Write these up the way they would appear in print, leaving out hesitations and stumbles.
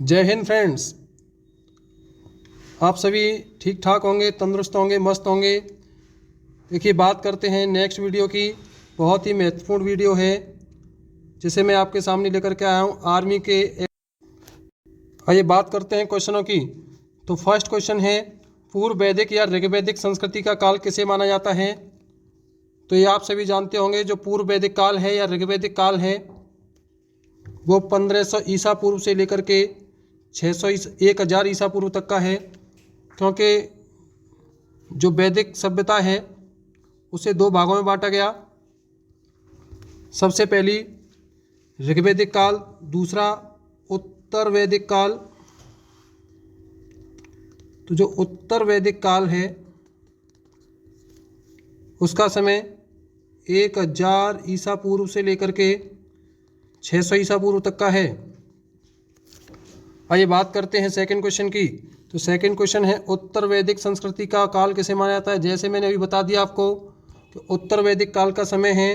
जय हिंद फ्रेंड्स। आप सभी ठीक ठाक होंगे, तंदुरुस्त होंगे, मस्त होंगे। देखिए, बात करते हैं नेक्स्ट वीडियो की। बहुत ही महत्वपूर्ण वीडियो है जिसे मैं आपके सामने लेकर के आया हूँ आर्मी के। आइए बात करते हैं क्वेश्चनों की। तो फर्स्ट क्वेश्चन है, पूर्व वैदिक या ऋग्वैदिक संस्कृति का काल किसे माना जाता है? तो ये आप सभी जानते होंगे, जो पूर्व वैदिक काल है या ऋग्वैदिक काल है वो 1500 ईसा पूर्व से लेकर के 600 1000 ईसा पूर्व तक का है। क्योंकि जो वैदिक सभ्यता है उसे दो भागों में बांटा गया। सबसे पहली ऋग्वैदिक काल, दूसरा उत्तर वैदिक काल। तो जो उत्तर वैदिक काल है उसका समय 1000 ईसा पूर्व से लेकर के 600 ईसा पूर्व तक का है। आइए बात करते हैं सेकंड क्वेश्चन की। तो सेकंड क्वेश्चन है, उत्तर वैदिक संस्कृति का काल किसे माना जाता है? जैसे मैंने अभी बता दिया आपको कि उत्तर वैदिक काल का समय है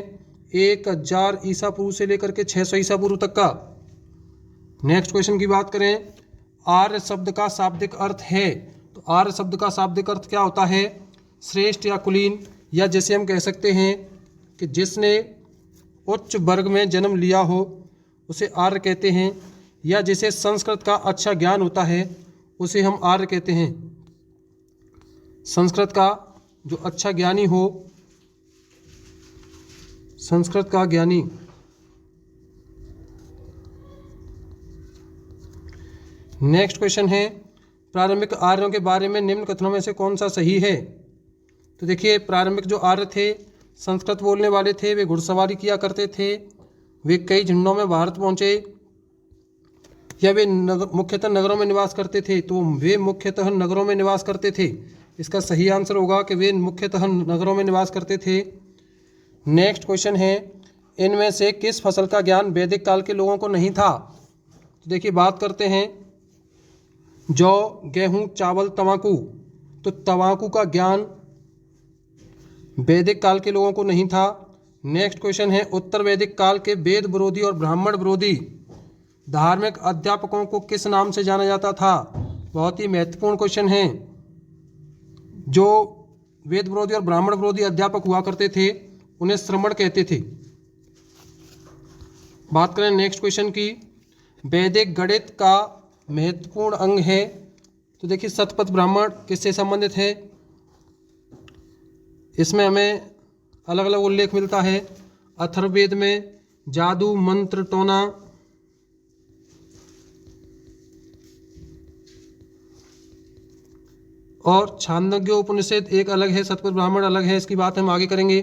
1000 ईसा पूर्व से लेकर के 600 ईसा पूर्व तक का। नेक्स्ट क्वेश्चन की बात करें, आर्य शब्द का शाब्दिक अर्थ है। तो आर्य शब्द का शाब्दिक अर्थ क्या होता है? श्रेष्ठ या कुलीन, या जैसे हम कह सकते हैं कि जिसने उच्च वर्ग में जन्म लिया हो उसे आर्य कहते हैं, या जिसे संस्कृत का अच्छा ज्ञान होता है उसे हम आर्य कहते हैं। संस्कृत का जो अच्छा ज्ञानी हो, संस्कृत का ज्ञानी। नेक्स्ट क्वेश्चन है, प्रारंभिक आर्यों के बारे में निम्न कथनों में से कौन सा सही है? तो देखिए, प्रारंभिक जो आर्य थे संस्कृत बोलने वाले थे, वे घुड़सवारी किया करते थे, वे कई झंडों में भारत पहुंचे, या वे मुख्यतः नगरों में निवास करते थे। तो वे मुख्यतः नगरों में निवास करते थे। इसका सही आंसर होगा कि वे मुख्यतः नगरों में निवास करते थे। नेक्स्ट क्वेश्चन है, इनमें से किस फसल का ज्ञान वैदिक काल के लोगों को नहीं था? तो देखिए, बात करते हैं जौ, गेहूं, चावल, तंबाकू। तो तंबाकू का ज्ञान वैदिक काल के लोगों को नहीं था। नेक्स्ट क्वेश्चन है, उत्तर वैदिक काल के वेद विरोधी और ब्राह्मण विरोधी धार्मिक अध्यापकों को किस नाम से जाना जाता था? बहुत ही महत्वपूर्ण क्वेश्चन है। जो वेद विरोधी और ब्राह्मण विरोधी अध्यापक हुआ करते थे उन्हें श्रमण कहते थे। बात करें नेक्स्ट क्वेश्चन की, वैदिक गणित का महत्वपूर्ण अंग है। तो देखिए, शतपथ ब्राह्मण किससे संबंधित है? इसमें हमें अलग अलग उल्लेख मिलता है। अथर्ववेद में जादू, मंत्र, टोना, और छांदोग्य उपनिषद एक अलग है, शतपथ ब्राह्मण अलग है। इसकी बात हम आगे करेंगे।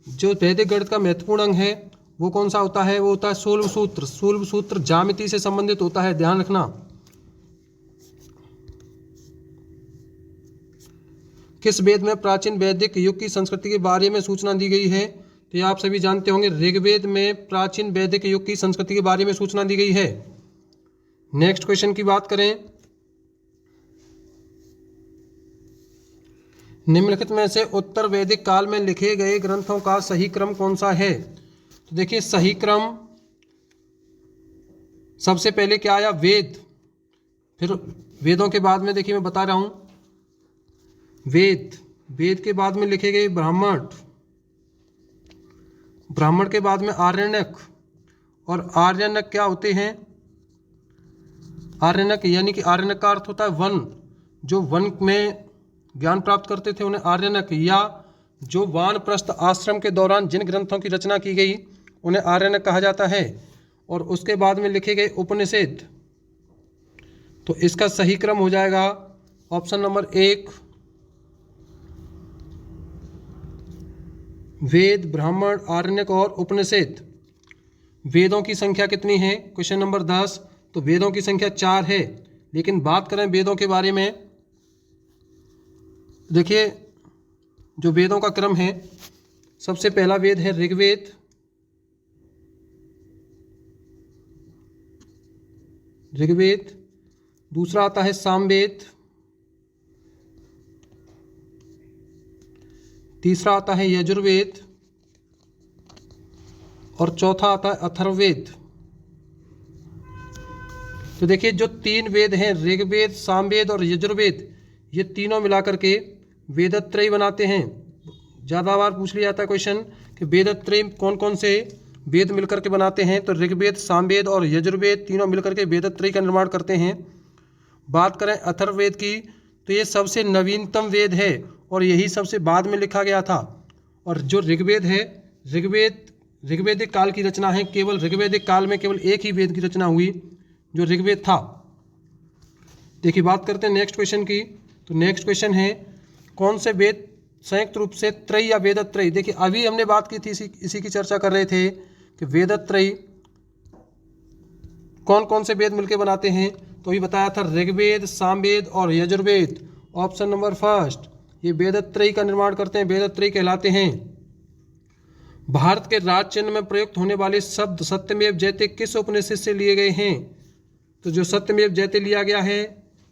जो वैदिक गणित का महत्वपूर्ण अंग है वो कौन सा होता है? वो होता है शूल्ब सूत्र। शूल्ब सूत्र ज्यामिति से संबंधित होता है, ध्यान रखना। किस वेद में प्राचीन वैदिक युग की संस्कृति के बारे में सूचना दी गई है? तो ये आप सभी जानते होंगे, ऋग्वेद में प्राचीन वैदिक युग की संस्कृति के बारे में सूचना दी गई है। नेक्स्ट क्वेश्चन की बात करें, निम्नलिखित में से उत्तर वैदिक काल में लिखे गए ग्रंथों का सही क्रम कौन सा है? तो देखिए, सही क्रम सबसे पहले क्या आया? वेद। फिर वेदों के बाद में देखिए मैं बता रहा हूं, वेद, वेद के बाद में लिखे गए ब्राह्मण, ब्राह्मण के बाद में आरण्यक, और आरण्यक क्या होते हैं? आरण्यक यानी कि आरण्यक का अर्थ होता है वन। जो वन में ज्ञान प्राप्त करते थे उन्हें आरण्यक, या जो वानप्रस्थ आश्रम के दौरान जिन ग्रंथों की रचना की गई उन्हें आरण्यक कहा जाता है। और उसके बाद में लिखे गए उपनिषद। तो इसका सही क्रम हो जाएगा ऑप्शन नंबर 1, वेद, ब्राह्मण, आरण्यक और उपनिषद। वेदों की संख्या कितनी है? Question number 10। तो वेदों की संख्या 4 है। लेकिन बात करें वेदों के बारे में, देखिए जो वेदों का क्रम है, सबसे पहला वेद है ऋग्वेद, ऋग्वेद। दूसरा आता है सामवेद, तीसरा आता है यजुर्वेद, और चौथा आता है अथर्ववेद। तो देखिए जो 3 वेद हैं, ऋग्वेद, सामवेद और यजुर्वेद, ये तीनों मिलाकर के वेदत्रयी बनाते हैं। ज़्यादा बार पूछ लिया जाता है क्वेश्चन कि वेदत्रयी कौन कौन से वेद मिलकर के बनाते हैं, तो ऋग्वेद, सामवेद और यजुर्वेद तीनों मिलकर के वेदत्रयी का निर्माण करते हैं। बात करें अथर्ववेद की, तो ये सबसे नवीनतम वेद है और यही सबसे बाद में लिखा गया था। और जो ऋग्वेद है, ऋग्वेदिक काल की रचना है। केवल ऋग्वेदिक काल में केवल एक ही वेद की रचना हुई जो ऋग्वेद था। देखिए बात करते हैं नेक्स्ट क्वेश्चन की। तो नेक्स्ट क्वेश्चन है कौन से वेद संयुक्त रूप से त्रयी या वेदत्रयी। देखिए अभी हमने बात की थी, इसी की चर्चा कर रहे थे कि वेदत्रयी कौन कौन से वेद मिलकर बनाते हैं। तो अभी बताया था ऋग्वेद, सामवेद और यजुर्वेद। ऑप्शन नंबर फर्स्ट, ये वेदत्रयी का निर्माण करते हैं, वेदत्रयी कहलाते हैं। भारत के राज चिन्ह में प्रयुक्त होने वाले शब्द सत्यमेव जयते किस उपनिषद से लिए गए हैं। तो जो सत्यमेव जयते लिया गया है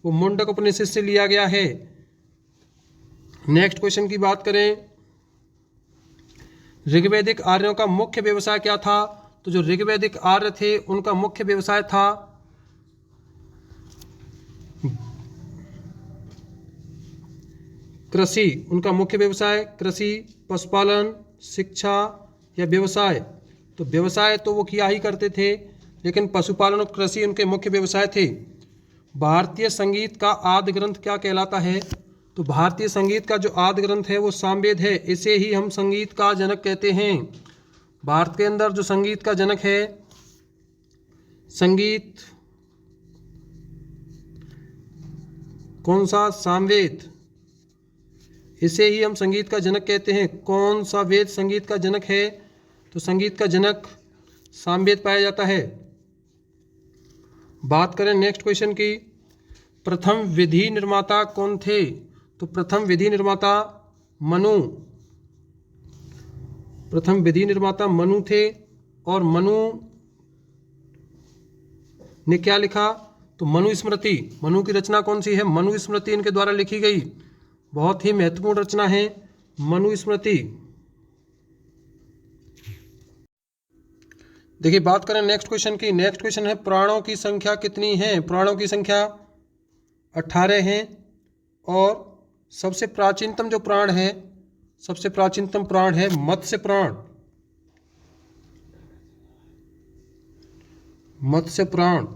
वो मुंडक उपनिषद से लिया गया है। नेक्स्ट क्वेश्चन की बात करें, ऋग्वैदिक आर्यों का मुख्य व्यवसाय क्या था। तो जो ऋग्वैदिक आर्य थे उनका मुख्य व्यवसाय था कृषि। उनका मुख्य व्यवसाय कृषि, पशुपालन, शिक्षा या व्यवसाय। तो व्यवसाय तो वो किया ही करते थे, लेकिन पशुपालन और कृषि उनके मुख्य व्यवसाय थे। भारतीय संगीत का आदि ग्रंथ क्या कहलाता है। तो भारतीय संगीत का जो आदि ग्रंथ है वो सामवेद है। इसे ही हम संगीत का जनक कहते हैं। भारत के अंदर जो संगीत का जनक है, संगीत कौन सा, सामवेद। इसे ही हम संगीत का जनक कहते हैं। कौन सा वेद संगीत का जनक है। तो संगीत का जनक सामवेद पाया जाता है। बात करें नेक्स्ट क्वेश्चन की, प्रथम विधि निर्माता कौन थे। तो प्रथम विधि निर्माता मनु, प्रथम विधि निर्माता मनु थे। और मनु ने क्या लिखा। तो मनुस्मृति, मनु की रचना कौन सी है, मनुस्मृति इनके द्वारा लिखी गई। बहुत ही महत्वपूर्ण रचना है मनुस्मृति। देखिए बात करें नेक्स्ट क्वेश्चन की। नेक्स्ट क्वेश्चन है पुराणों की संख्या कितनी है। पुराणों की संख्या 18 है। और सबसे प्राचीनतम जो पुराण है, सबसे प्राचीनतम पुराण है मत्स्य पुराण। मत्स्य पुराण।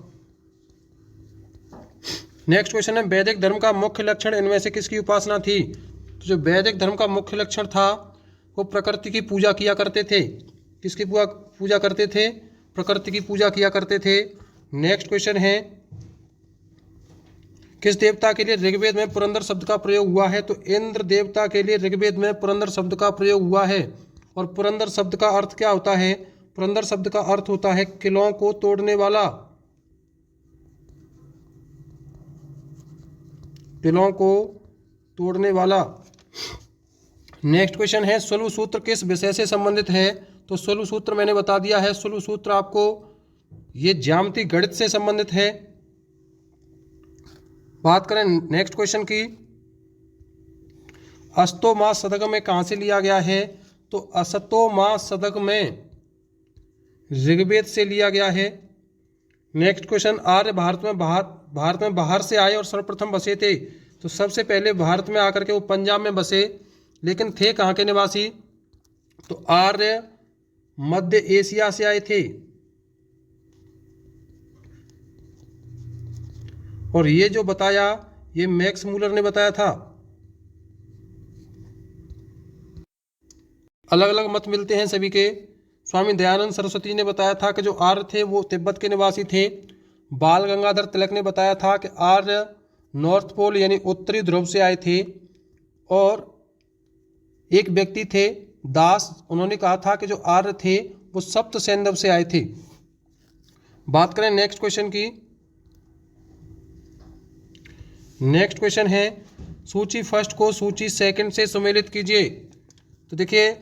नेक्स्ट क्वेश्चन है वैदिक धर्म का मुख्य लक्षण इनमें से किसकी उपासना थी। तो जो वैदिक धर्म का मुख्य लक्षण था वो प्रकृति की पूजा किया करते थे। किसकी पूजा करते थे, प्रकृति की पूजा किया करते थे। नेक्स्ट क्वेश्चन है किस देवता के लिए ऋग्वेद में पुरंदर शब्द का प्रयोग हुआ है। तो इंद्र देवता के लिए ऋग्वेद में पुरंदर शब्द का प्रयोग हुआ है। और पुरंदर शब्द का अर्थ क्या होता है। पुरंदर शब्द का अर्थ होता है किलों को तोड़ने वाला, किलों को तोड़ने वाला। नेक्स्ट क्वेश्चन है सुलभ सूत्र किस विषय से संबंधित है। तो सुलभ सूत्र मैंने बता दिया है। सुलभ सूत्र आपको ये ज्यामिति गणित से संबंधित है। बात करें नेक्स्ट क्वेश्चन की, अस्तो मां शतक में कहां से लिया गया है। तो असतो मां शतक में ऋग्वेद से लिया गया है। नेक्स्ट क्वेश्चन, आर्य भारत में बाहर से आए और सर्वप्रथम बसे थे। तो सबसे पहले भारत में आकर के वो पंजाब में बसे, लेकिन थे कहाँ के निवासी। तो आर्य मध्य एशिया से आए थे। और ये जो बताया ये मैक्स मूलर ने बताया था। अलग अलग मत मिलते हैं सभी के। स्वामी दयानंद सरस्वती ने बताया था कि जो आर्य थे वो तिब्बत के निवासी थे। बाल गंगाधर तिलक ने बताया था कि आर्य नॉर्थ पोल यानी उत्तरी ध्रुव से आए थे। और एक व्यक्ति थे दास, उन्होंने कहा था कि जो आर्य थे वो सप्त सैंधव से आए थे। बात करें नेक्स्ट क्वेश्चन की। नेक्स्ट क्वेश्चन है सूची फर्स्ट को सूची सेकंड से सुमेलित कीजिए। तो देखिए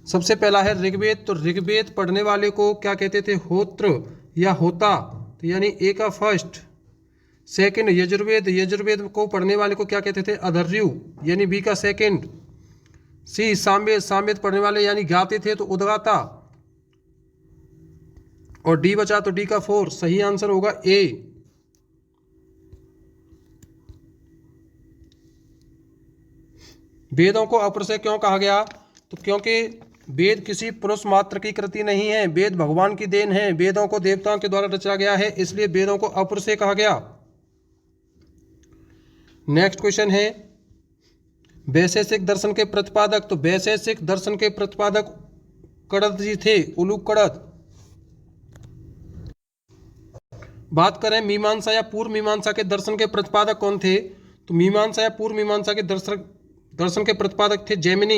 सबसे पहला है ऋग्वेद। तो ऋग्वेद पढ़ने वाले को क्या कहते थे, होत्र या होता। तो यानी ए का फर्स्ट। सेकंड यजुर्वेद, यजुर्वेद को पढ़ने वाले को क्या कहते थे, अधर्यु यानी बी का सेकंड। सी सामवेद, सामवेद पढ़ने वाले यानी गाते थे तो उद्गाता। और डी बचा तो डी का 4, सही आंसर होगा ए। वेदों को अपर से क्यों कहा गया? तो क्योंकि वेद किसी पुरुष मात्र की कृति नहीं है, वेद भगवान की देन है, वेदों को देवताओं के द्वारा रचा गया है, इसलिए वेदों को अपर से कहा गया। नेक्स्ट क्वेश्चन है वैशेषिक दर्शन के प्रतिपादक। तो वैशेषिक दर्शन के प्रतिपादक कड़द जी थे, उलूक कड़द। बात करें मीमांसा या पूर्व मीमांसा के दर्शन के प्रतिपादक कौन थे? तो मीमांसा या पूर्व मीमांसा के दर्शन के प्रतिपादक थे जैमिनी।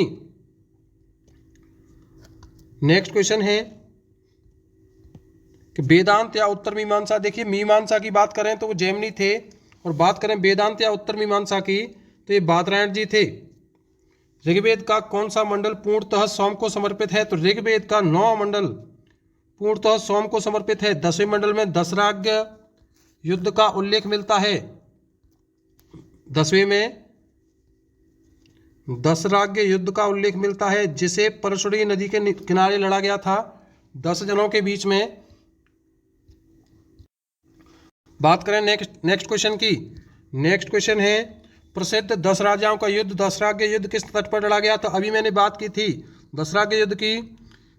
नेक्स्ट क्वेश्चन है कि वेदांत या उत्तर मीमांसा। देखिए मीमांसा की बात करें तो वो जैमिनी थे, और बात करें वेदांत या उत्तर मीमांसा की तो ये बादरायण जी थे। ऋग्वेद का कौन सा मंडल पूर्णतः सोम को समर्पित है? तो ऋग्वेद का 9 मंडल पूर्णतः सोम को समर्पित है। 10वें मंडल में दशराग्य युद्ध का उल्लेख मिलता है। 10वें में दशराग्य युद्ध का उल्लेख मिलता है, जिसे परशुड़ी नदी के किनारे लड़ा गया था 10 जनों के बीच में। बात करें नेक्स्ट क्वेश्चन की। नेक्स्ट क्वेश्चन है प्रसिद्ध 10 राजाओं का युद्ध, दशराग्य युद्ध किस तट पर लड़ा गया? तो अभी मैंने बात की थी दशराग्य युद्ध की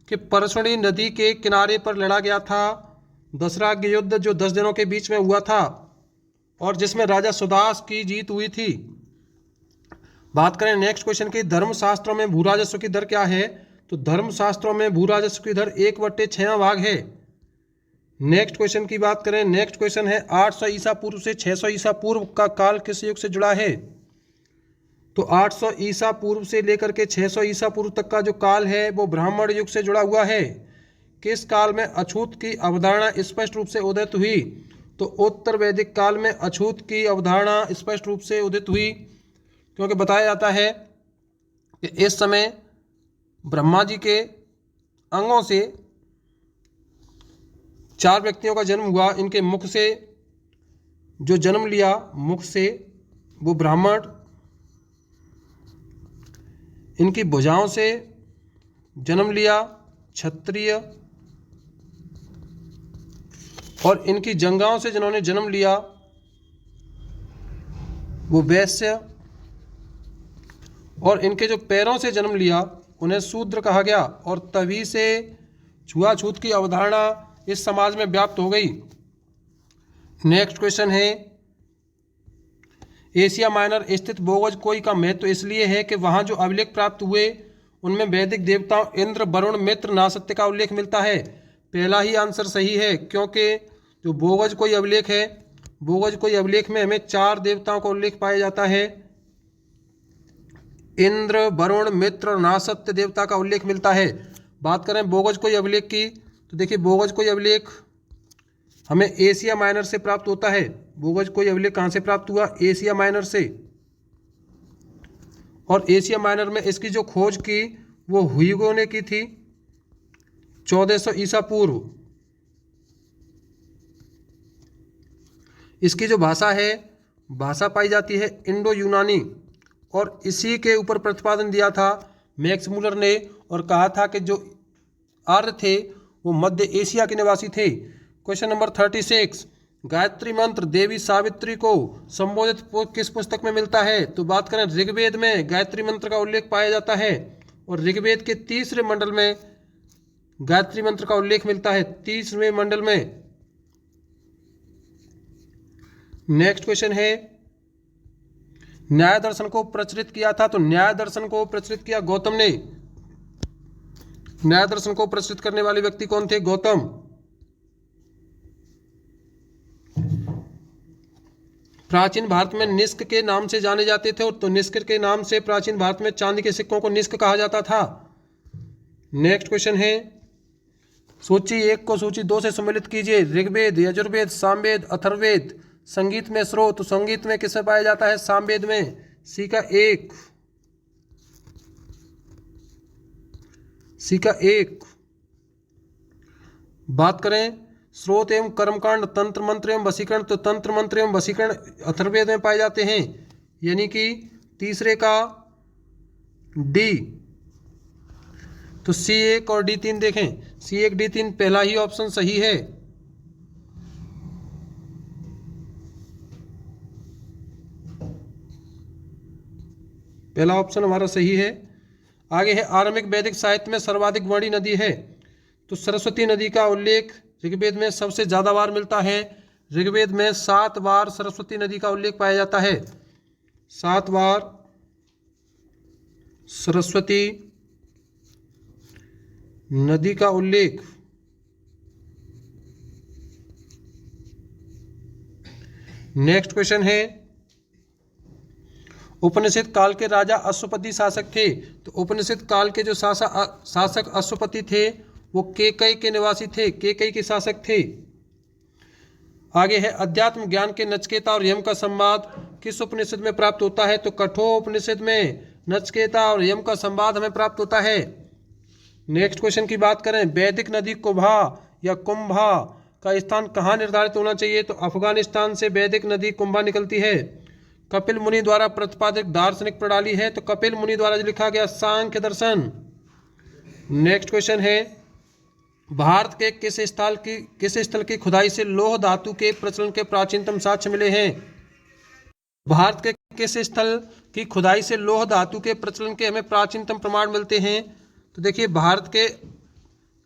कि परशुड़ी नदी के किनारे पर लड़ा गया था दशराग्य युद्ध, जो 10 जनों के बीच में हुआ था और जिसमें राजा सुदास की जीत हुई थी। बात करें नेक्स्ट क्वेश्चन की, धर्मशास्त्रों में भूराजस्व की दर क्या है? तो धर्मशास्त्रों में भूराजस्व की दर 1/6 भाग है। नेक्स्ट क्वेश्चन की बात करें, नेक्स्ट क्वेश्चन है 800 ईसा पूर्व से 600 ईसा पूर्व का काल किस युग से जुड़ा है? तो 800 ईसा पूर्व से लेकर के 600 ईसा पूर्व तक का जो काल है वो ब्राह्मण युग से जुड़ा हुआ है। किस काल में अछूत की अवधारणा स्पष्ट रूप से उदित हुई? तो उत्तर वैदिक काल में अछूत की अवधारणा स्पष्ट रूप से उदित हुई, क्योंकि बताया जाता है कि इस समय ब्रह्मा जी के अंगों से 4 व्यक्तियों का जन्म हुआ। इनके मुख से जो जन्म लिया, मुख से वो ब्राह्मण, इनकी भुजाओं से जन्म लिया क्षत्रिय, और इनकी जंघाओं से जिन्होंने जन्म लिया वो वैश्य, और इनके जो पैरों से जन्म लिया उन्हें शूद्र कहा गया। और तभी से छुआछूत की अवधारणा इस समाज में व्याप्त हो गई। नेक्स्ट क्वेश्चन है एशिया माइनर स्थित बोगजकोई का महत्व इसलिए है कि वहाँ जो अभिलेख प्राप्त हुए उनमें वैदिक देवताओं इंद्र, वरुण, मित्र, नासत्य का उल्लेख मिलता है। पहला ही आंसर सही है, क्योंकि जो बोगजकोई अभिलेख है, बोगजकोई अभिलेख में हमें 4 देवताओं का उल्लेख पाया जाता है। इंद्र, वरुण, मित्र और नासत्य देवता का उल्लेख मिलता है। बात करें बोगजकोई अभिलेख की तो देखिए बोगजकोई अभिलेख हमें एशिया माइनर से प्राप्त होता है। बोगजकोई अभिलेख कहाँ से प्राप्त हुआ? एशिया माइनर से। और एशिया माइनर में इसकी जो खोज की वो हुइगो ने की थी 1400 ईसा पूर्व। इसकी जो भाषा है, भाषा पाई जाती है इंडो यूनानी, और इसी के ऊपर प्रतिपादन दिया था मैक्स मूलर ने, और कहा था कि जो आर्य थे वो मध्य एशिया के निवासी थे। क्वेश्चन नंबर 36, गायत्री मंत्र देवी सावित्री को संबोधित किस पुस्तक में मिलता है? तो बात करें ऋग्वेद में गायत्री मंत्र का उल्लेख पाया जाता है, और ऋग्वेद के 3रे मंडल में गायत्री मंत्र का उल्लेख मिलता है, 3वें मंडल में। नेक्स्ट क्वेश्चन है न्याय दर्शन को प्रचलित किया था? तो न्याय दर्शन को प्रचलित किया गौतम ने। न्याय दर्शन को प्रचलित करने वाले व्यक्ति कौन थे? गौतम। प्राचीन भारत में निष्क के नाम से जाने जाते थे, और तो निष्क के नाम से प्राचीन भारत में चांदी के सिक्कों को निष्क कहा जाता था। नेक्स्ट क्वेश्चन है सूची 1 को सूची 2 से सम्मिलित कीजिए। ऋग्वेद, यजुर्वेद, सामवेद, अथर्ववेद। संगीत में स्रोत, तो संगीत में किसमें पाया जाता है? सामवेद में। सी का 1। बात करें स्रोत एवं कर्मकांड, तंत्र मंत्र एवं वशीकरण, तो तंत्र मंत्र एवं वशीकरण अथर्ववेद में पाए जाते हैं, यानी कि 3रे का डी। तो C1 और D3 देखें, C1D3 पहला ही ऑप्शन सही है। पहला ऑप्शन हमारा सही है। आगे है आरंभिक वैदिक साहित्य में सर्वाधिक बड़ी नदी है, तो सरस्वती नदी का उल्लेख ऋग्वेद में सबसे ज्यादा बार मिलता है। ऋग्वेद में 7 बार सरस्वती नदी का उल्लेख पाया जाता है। 7 बार सरस्वती नदी का उल्लेख। नेक्स्ट क्वेश्चन है, उपनिषद काल के राजा अश्वपति शासक थे, तो उपनिषद काल के जो शासक अश्वपति थे वो केकई के निवासी थे, केकई के शासक थे। आगे है अध्यात्म ज्ञान के नचिकेता और यम का संवाद किस उपनिषद में प्राप्त होता है, तो कठोर उपनिषद में नचिकेता और यम का संवाद हमें प्राप्त होता है। नेक्स्ट क्वेश्चन की बात करें, वैदिक नदी कुंभा या कुंभा का स्थान कहाँ निर्धारित होना चाहिए, तो अफगानिस्तान से वैदिक नदी कुंभा निकलती है। कपिल मुनि द्वारा प्रतिपादित दार्शनिक प्रणाली है, तो कपिल मुनि द्वारा जो लिखा गया सांख्य दर्शन। नेक्स्ट क्वेश्चन है, भारत के किस स्थल की खुदाई से लौह धातु के प्रचलन के प्राचीनतम साक्ष्य मिले हैं। भारत के किस स्थल की खुदाई से लौह धातु के प्रचलन के हमें प्राचीनतम प्रमाण मिलते हैं, तो देखिए भारत के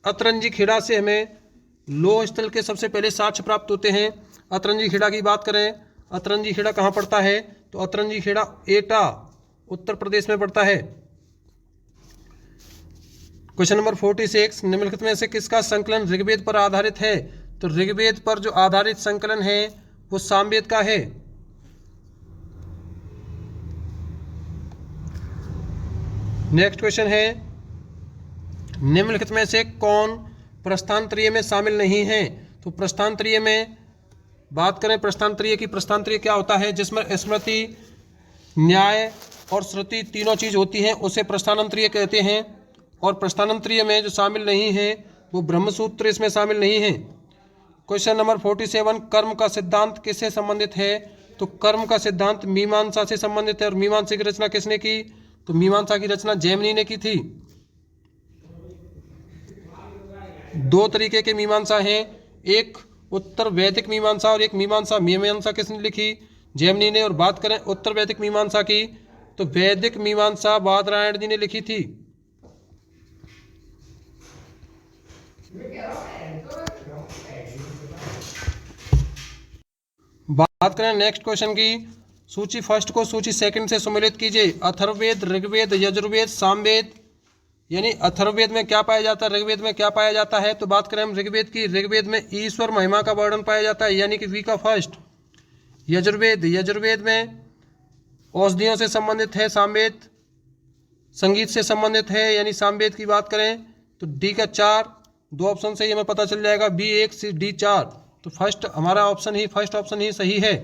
अतरंजी खेड़ा से हमें लौह स्थल के सबसे पहले साक्ष्य प्राप्त होते हैं। अतरंजी खेड़ा की बात करें, अतरंजी खेड़ा कहाँ पड़ता है, तो अतरंजी खेड़ा एटा उत्तर प्रदेश में पड़ता है। क्वेश्चन नंबर 46, निम्नलिखित में से किसका संकलन ऋग्वेद पर आधारित है, तो ऋग्वेद पर जो आधारित संकलन है वो सामवेद का है। नेक्स्ट क्वेश्चन है, निम्नलिखित में से कौन प्रस्थानत्रय में शामिल नहीं है, तो प्रस्थानत्रय में बात करें, प्रस्थानत्रय की, प्रस्थानत्रय क्या होता है, जिसमें स्मृति, न्याय और श्रुति तीनों चीज होती हैं, उसे प्रस्थानत्रय कहते हैं। और प्रस्थानत्रय में जो शामिल नहीं है वो ब्रह्मसूत्र इसमें शामिल नहीं है। क्वेश्चन नंबर 47, कर्म का सिद्धांत किससे संबंधित है, तो कर्म का सिद्धांत मीमांसा से संबंधित है। और मीमांसा की रचना किसने की, तो मीमांसा की रचना जैमिनी ने की थी। 2 तरीके के मीमांसा हैं, एक उत्तर वैदिक मीमांसा और एक मीमांसा। मीमांसा किसने लिखी, जैमिनी ने। और बात करें उत्तर वैदिक मीमांसा की, तो वैदिक मीमांसा बादरायण जी ने लिखी थी। बात करें नेक्स्ट क्वेश्चन की, सूची फर्स्ट को सूची सेकंड से सम्मिलित कीजिए। अथर्ववेद, ऋग्वेद, यजुर्वेद, सामवेद, यानी अथर्ववेद में क्या पाया जाता है, ऋग्वेद में क्या पाया जाता है, तो बात करें हम ऋग्वेद की, ऋग्वेद में ईश्वर महिमा का वर्णन पाया जाता है, यानी कि वी का फर्स्ट। यजुर्वेद में औषधियों से संबंधित है। सामवेद संगीत से संबंधित है, यानी सामवेद की बात करें तो डी का 4, 2 ऑप्शन से ही हमें पता चल जाएगा, B1 से D4, तो फर्स्ट हमारा फर्स्ट ऑप्शन ही सही है।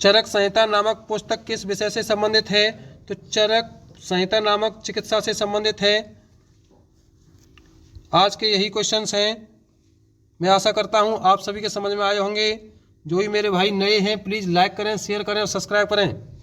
चरक संहिता नामक पुस्तक किस विषय से संबंधित है, तो चरक संहिता नामक चिकित्सा से संबंधित है। आज के यही क्वेश्चंस हैं। मैं आशा करता हूं आप सभी के समझ में आए होंगे। जो भी मेरे भाई नए हैं प्लीज़ लाइक करें, शेयर करें और सब्सक्राइब करें।